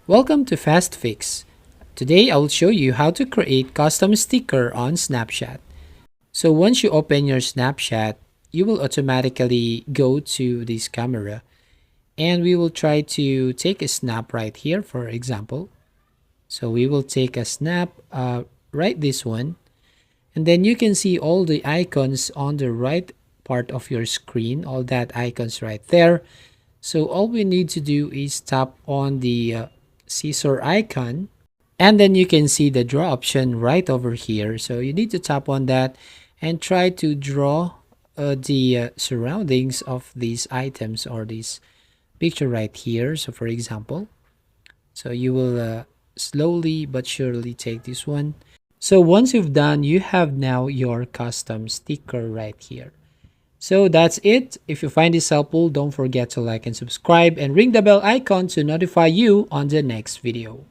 Welcome to Fast Fix. Today I will show you how to create custom sticker on Snapchat. So once you open your Snapchat, you will automatically go to this camera and we will try to take a snap right here, for example. So we will take a snap, right this one, and then you can see all the icons on the right part of your screen, all that icons right there. So all we need to do is tap on the scissor icon, and then you can see the draw option right over here. So you need to tap on that and try to draw the surroundings of these items or this picture right here. So for example, so you will slowly but surely take this one. So once you've done, you have now your custom sticker right here. So that's it. If you find this helpful, don't forget to like and subscribe and ring the bell icon to notify you on the next video.